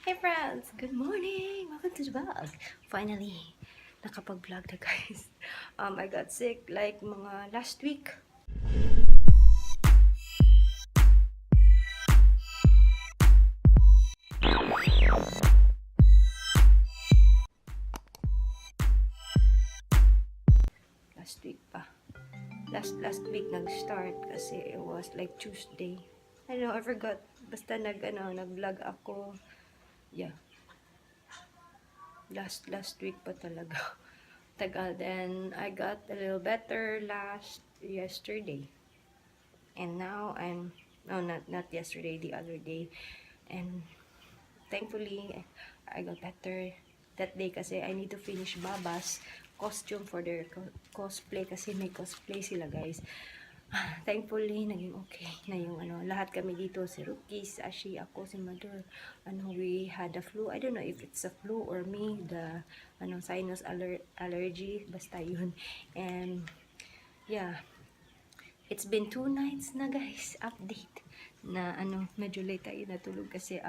Hey friends! Good morning! Welcome to the vlog! Finally, nakapag-vlog na guys. I got sick like mga last week. Last week pa. Last week nag-start kasi it was like Tuesday. I know, I forgot. Basta nag-vlog ako. Yeah. Last week pa talaga. Tagal. Then, I got a little better yesterday. And now, no, not yesterday, the other day. And, thankfully, I got better that day kasi I need to finish Baba's costume for their cosplay kasi may cosplay sila guys. Thankfully, naging okay na yung lahat kami dito, si Rookie, Sashi, ako, si Mother, we had a flu. I don't know if it's a flu or me, the sinus allergy, basta yun. And yeah, it's been 2 nights na guys, update na medyo late tayo natulog kasi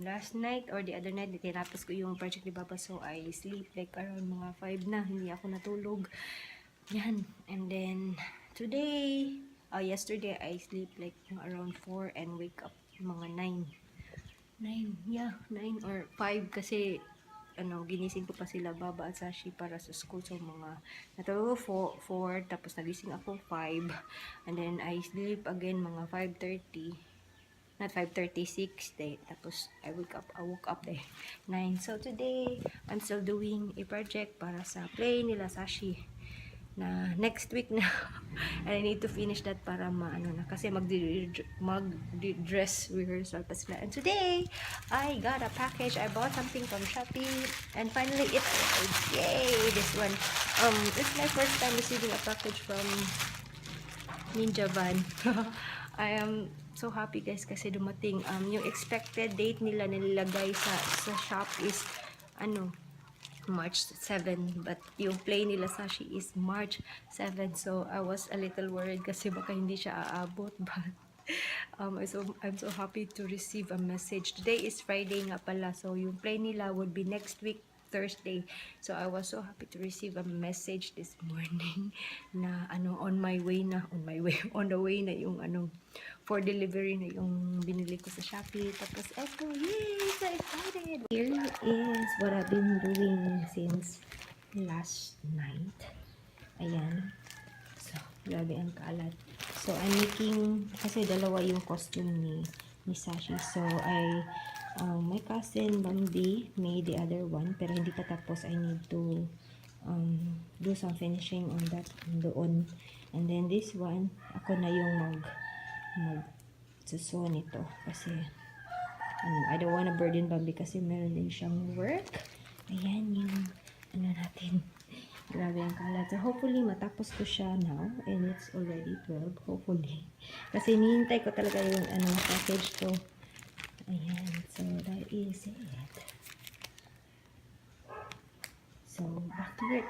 last night or the other night tinapos ko yung project ni Baba, so I sleep like around mga 5 na, hindi ako natulog yan. And then today, yesterday I sleep like around 4 and wake up mga 9 or 5 kasi ginising ko pa sila Baba at Sashi para sa school, so mga natulog ko 4 tapos nagising ako 5 and then I sleep again mga 5:30, not 5:36 day, tapos I woke up 9. So today I'm still doing a project para sa play nila Sashi na next week na and I need to finish that para na kasi mag-dress rehearsal pa sila. And today I got a package. I bought something from Shopee and finally it arrived. Yay! This one, it's my first time receiving a package from Ninja Van. I am so happy guys kasi dumating. Yung expected date nila nilagay sa shop is March 7, but yung play nila Sashi is March 7, so I was a little worried kasi baka hindi siya aabot, but I'm so happy to receive a message. Today is Friday nga pala, so yung play nila would be next week Thursday, so I was so happy to receive a message this morning na on the way na yung for delivery na yung binili ko sa Shopee. Tapos eto, yay! So excited! Here is what I've been doing since last night. Ayan. So, grabe ang kalat. So, I'm making, kasi dalawa yung costume ni Sashi. So, my cousin Bambi made the other one, pero hindi pa tapos. I need to do some finishing on that doon. And then this one, ako na yung mag-sew nito kasi I don't wanna burden Bambi kasi meron din siyang work. Ayan yung natin. Grabe ang kalat. So hopefully matapos ko siya now, and it's already 12, hopefully. Kasi hinihintay ko talaga yung package ko. Ayan, so that is it. So back to work.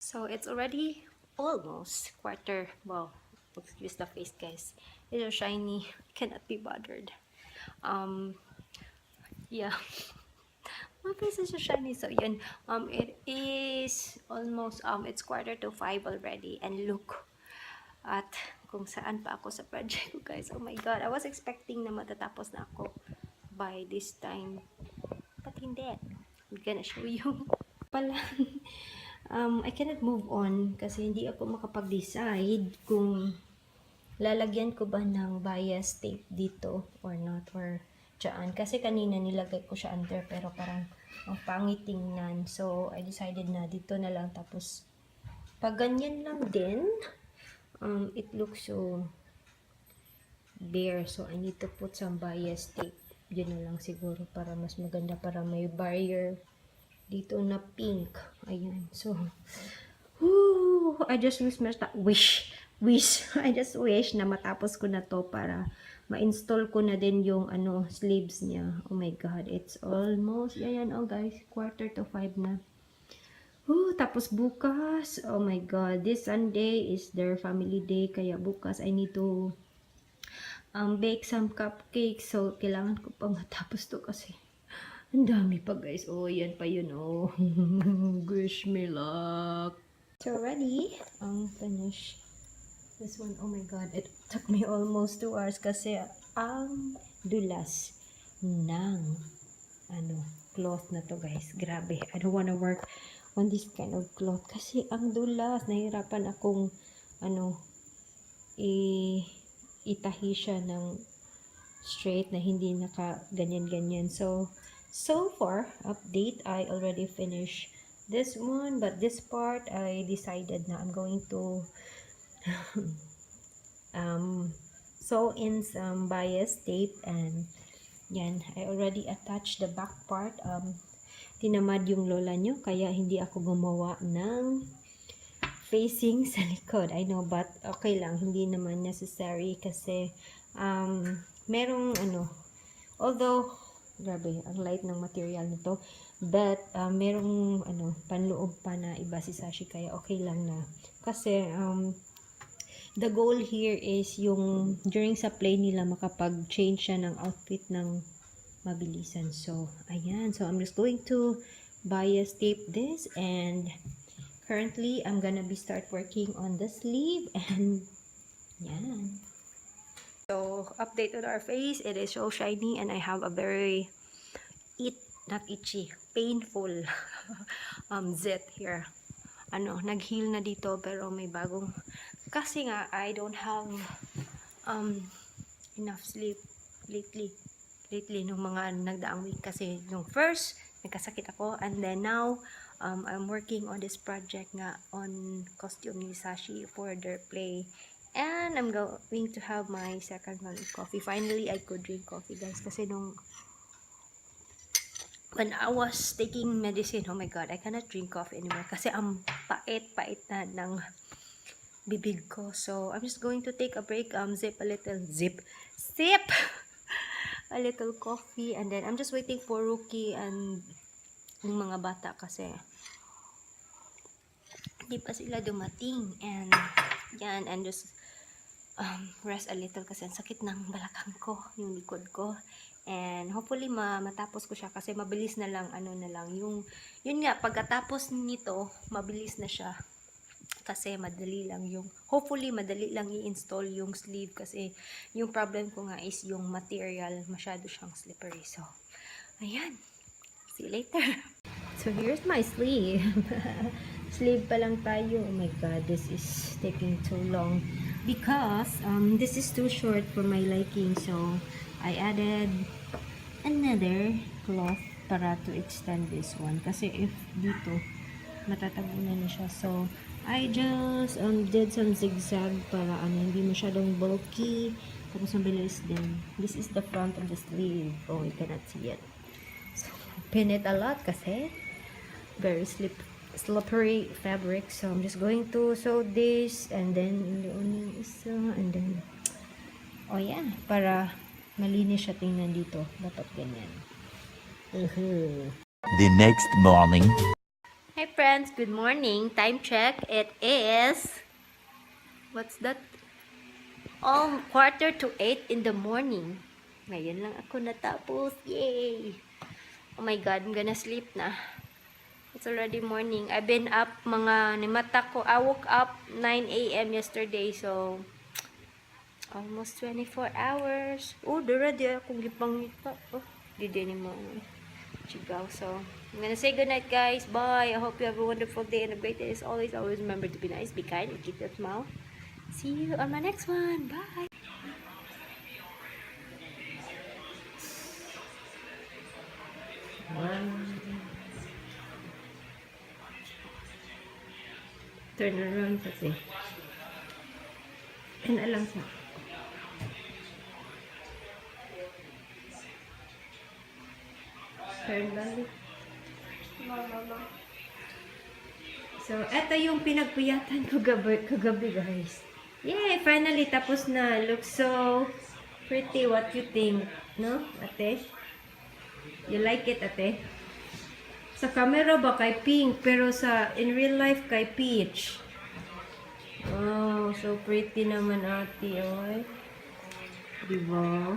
So it's already almost quarter. Well, excuse the face guys. It's so shiny. Cannot be bothered. Yeah. My face is so shiny. So yun. It is almost it's 4:45 already. And look at kung saan pa ako sa project ko guys. Oh my god. I was expecting na matatapos na ako by this time. But hindi. I'm gonna show you. Pala, I cannot move on kasi hindi ako makapag-decide kung lalagyan ko ba ng bias tape dito or not, or dyan. Kasi kanina nilagay ko siya under pero parang ang pangit tingnan. So, I decided na dito na lang. Tapos, pag ganyan lang din, it looks so bare. So, I need to put some bias tape. Yun na lang siguro para mas maganda, para may barrier dito na pink. Ayan. So, whoo, I just I just wish na matapos ko na to para ma-install ko na din yung sleeves niya. Oh my god, it's almost, ayan, oh guys, 4:45 na. Tapos bukas, oh my god, this Sunday is their family day, kaya bukas I need to bake some cupcakes. So, kailangan ko pa matapos to kasi ang dami pa guys. Oh, yan pa yun, oh. Wish me luck. So, ready? Finish this one. Oh my god, it took me almost 2 hours kasi ang dulas ng cloth na to guys. Grabe, I don't wanna work on this kind of cloth kasi ang dulas. Nahirapan akong itahi siya ng straight na hindi naka ganyan-ganyan. So far, update, I already finished this one, but this part, I decided na I'm going to sew in some bias tape, and yan, I already attached the back part. Tinamad yung lola nyo, kaya hindi ako gumawa ng facing sa likod. I know, but okay lang, hindi naman necessary kasi merong although grabe, ang light ng material nito, but merong panloob pa na iba si Sashi, kaya okay lang na. Kasi the goal here is yung during sa play nila makapag-change siya ng outfit ng mabilisan. So, ayan. So, I'm just going to bias tape this, and currently, I'm gonna be start working on the sleeve, and yan. So, update on our face. It is so shiny, and I have a very not itchy, painful zit here. Nag-heal na dito, pero may bagong, kasi nga, I don't have enough sleep lately nung mga nagdaang week, kasi nung first, nagkasakit ako, and then now, I'm working on this project nga on costume ni Sashi for their play. And I'm going to have my second round of coffee. Finally, I could drink coffee, guys. Kasi when I was taking medicine, oh my god, I cannot drink coffee anymore. Kasi ang pait na ng bibig ko. So, I'm just going to take a break. Sip a little coffee. And then, I'm just waiting for Rookie and yung mga bata kasi hindi pa sila dumating, and yan, and just rest a little kasi ang sakit ng balakang ko, yung likod ko, and hopefully matapos ko siya kasi mabilis na lang, yun nga, pagkatapos nito mabilis na siya kasi hopefully madali lang i-install yung sleeve, kasi yung problem ko nga is yung material, masyado siyang slippery. So ayan, see you later. So here's my sleeve. Sleeve pa lang tayo. Oh my god, this is taking too long because this is too short for my liking, so I added another cloth para to extend this one, kasi if dito matatabunan na siya. So I just did some zigzag para hindi masyadong bulky, tapos mabilis din. This is the front of the sleeve. Oh, you cannot see it. So pin it a lot kasi very slippery fabric. So I'm just going to sew this, and then yung isa, and then oh yeah, para malinis siya tingnan dito, dapat ganyan. The next morning. Hi friends, good morning. Time check, it is, what's that? 7:45 in the morning. Ngayon lang ako natapos. Yay! Oh my god, I'm gonna sleep na. It's already morning. I've been up I woke up 9 a.m. yesterday, so almost 24 hours. Oh, ready akong gipangita. Oh, Didi ni mo. Chigaw. So, I'm gonna say goodnight, guys. Bye. I hope you have a wonderful day and a great day. As always, always remember to be nice, be kind, and keep your smile. See you on my next one. Bye. Turn around kasi. And alam sa. Turn balik. So, eto yung pinagpuyatan ko kagabi, guys. Yay! Finally, tapos na. Looks so pretty. What you think? No, ate? You like it, ate? Sa camera ba kay pink, pero in real life kay peach. Oh, so pretty naman ate, oy. Diba?